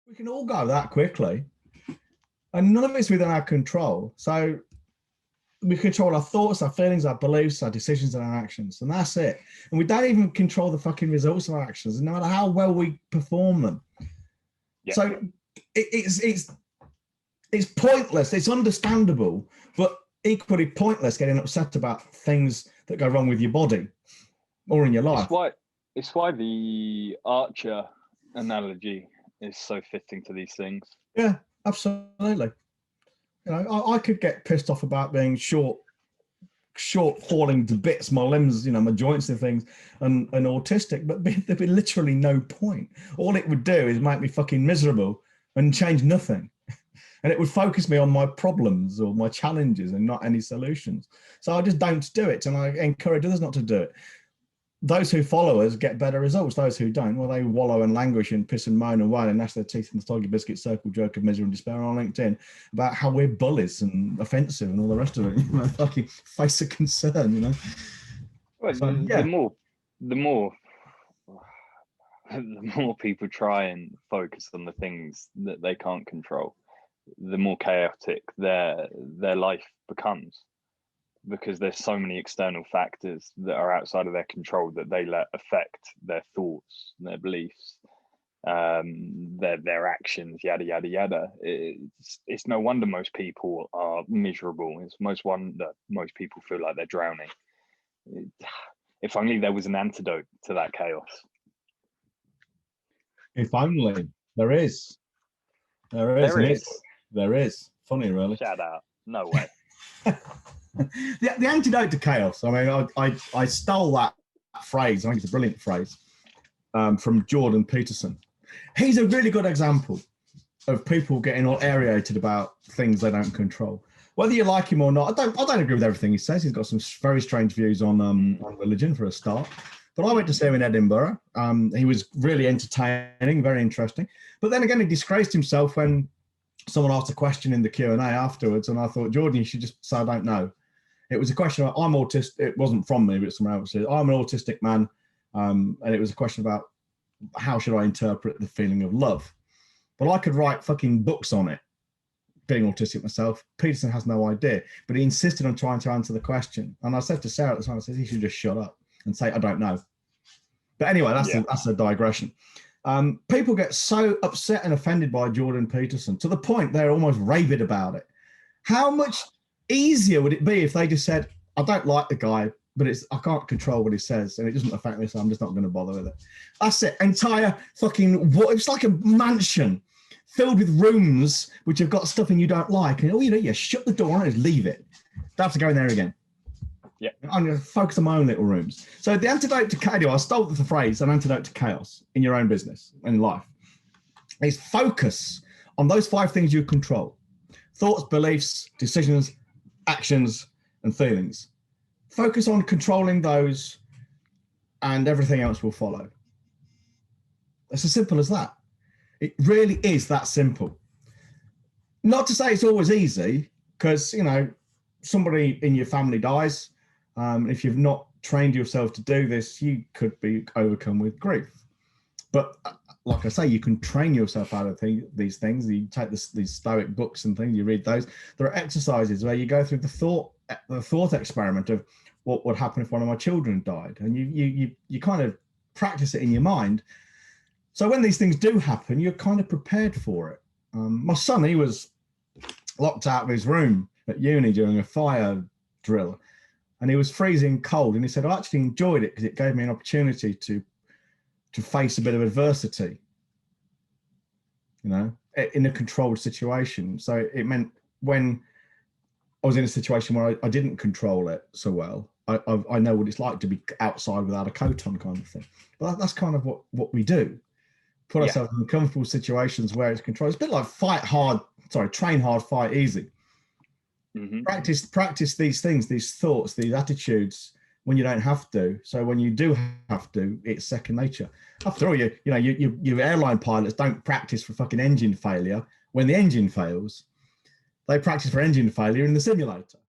We can all go that quickly, and none of it's within our control. So we control our thoughts, our feelings, our beliefs, our decisions, and our actions, and that's it. And we don't even control the fucking results of our actions, no matter how well we perform them. Yeah. So it's pointless. It's understandable, but equally pointless getting upset about things that go wrong with your body or in your life. It's why the archer analogy is so fitting to these things. Yeah, absolutely. You know, I could get pissed off about being short, falling to bits, my limbs, you know, my joints and things, and autistic, but there'd be literally no point. All it would do is make me fucking miserable and change nothing. And it would focus me on my problems or my challenges and not any solutions. So I just don't do it, and I encourage others not to do it. Those who follow us get better results. Those who don't, well, they wallow and languish and piss and moan and whine and gnash their teeth in the soggy biscuit circle joke of misery and despair on LinkedIn about how we're bullies and offensive and all the rest of it. You know, fucking face of concern, you know. Well, So, yeah. the more people try and focus on the things that they can't control, the more chaotic their life becomes, because there's so many external factors that are outside of their control that they let affect their thoughts, their beliefs, their actions, yada yada yada. It's no wonder most people are miserable. It's most wonder most people feel like they're drowning. If only there was an antidote to that chaos. If only. There is. There is. Funny, really. Shout out. No way. The antidote to chaos. I mean, I stole that phrase. I think it's a brilliant phrase from Jordan Peterson. He's a really good example of people getting all aerated about things they don't control. Whether you like him or not, I don't agree with everything he says. He's got some very strange views on religion for a start. But I went to see him in Edinburgh. He was really entertaining, very interesting. But then again, he disgraced himself when someone asked a question in the Q&A afterwards, and I thought, Jordan, you should just say, I don't know. It was a question of, I'm autistic. It wasn't from me, but someone else said, I'm an autistic man. And it was a question about how should I interpret the feeling of love? Well, I could write fucking books on it, being autistic myself. Peterson has no idea, but he insisted on trying to answer the question. And I said to Sarah at the time, I said, he should just shut up and say, I don't know. But anyway, that's a digression. People get so upset and offended by Jordan Peterson to the point they're almost rabid about it. How much easier would it be if they just said, I don't like the guy, but I can't control what he says and it doesn't affect me, so I'm just not going to bother with it. That's it. Entire fucking, it's like a mansion filled with rooms which have got stuff in you don't like. And all you do, you shut the door and just leave it. Don't have to go in there again. Yeah, I'm going to focus on my own little rooms. So the antidote to chaos, I stole the phrase, an antidote to chaos in your own business and life, is focus on those 5 things you control: thoughts, beliefs, decisions, actions, and feelings. Focus on controlling those and everything else will follow. It's as simple as that. It really is that simple. Not to say it's always easy, because, you know, somebody in your family dies. If you've not trained yourself to do this, you could be overcome with grief. But like I say, you can train yourself out of these things. You take these Stoic books and things, you read those. There are exercises where you go through the thought experiment of what would happen if one of my children died, and you kind of practice it in your mind. So when these things do happen, you're kind of prepared for it. My son, he was locked out of his room at uni during a fire drill, and he was freezing cold, and he said, I actually enjoyed it because it gave me an opportunity to face a bit of adversity, you know, in a controlled situation. So it meant when I was in a situation where I didn't control it so well, I know what it's like to be outside without a coat on, kind of thing. But that's kind of what we do. Put ourselves in comfortable situations where it's controlled. It's a bit like train hard, fight easy. Mm-hmm. Practice these things, these thoughts, these attitudes when you don't have to. So when you do have to, it's second nature. After all, your airline pilots don't practice for fucking engine failure when the engine fails. They practice for engine failure in the simulator.